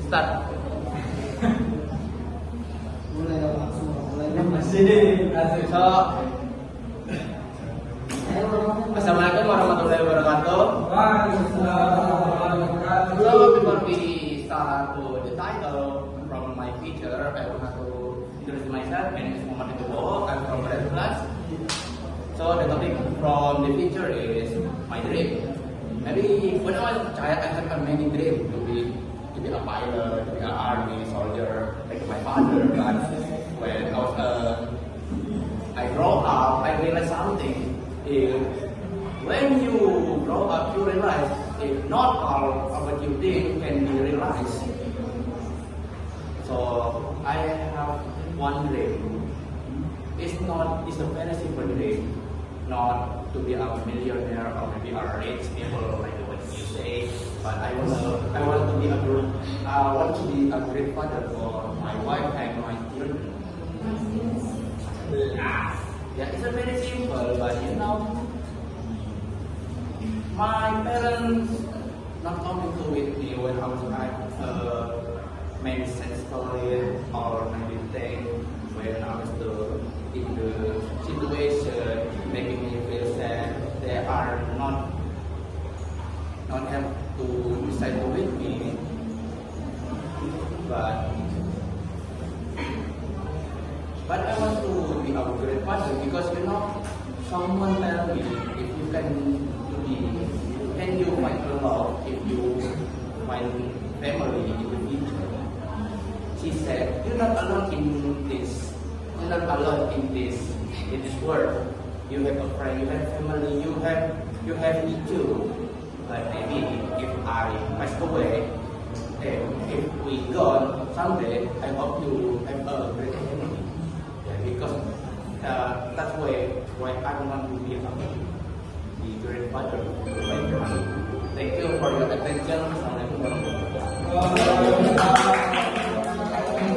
Start. So, Assalamualaikum warahmatullahi wabarakatuh. So, before we start to the title from my feature, I want to introduce myself. My name is Muhammad Iqbal. I'm from Red Class. So, the topic from the feature is my dream. Maybe when I was a child, I had many dreams to be a pilot, to be an army soldier, like my father. But when I grow up, I realized something. When you grow up, you realize if not all of what you did can be realized. So I have one dream. It's a very simple dream, not to be a millionaire or maybe a rich people like what you say. But I want to be a great father for my wife and my children. Yeah, it's a very simple, but you know, my parents not coming to with me when I was maybe sensitive or maybe think when I was in the situation making me feel sad. They are not have to decide with me, but I want to be a great father because you know, someone tell me if you can you find love if you find family in the future. She said, you're not alone in this. You're not alone in this world. You have a friend, you have family, you have me too. But maybe if I pass away, if we gone someday, I hope you have a great family. Yeah, because that's why I want to be a great father. Thank you for your attention. Assalamualaikum warahmatullahi wabarakatuh.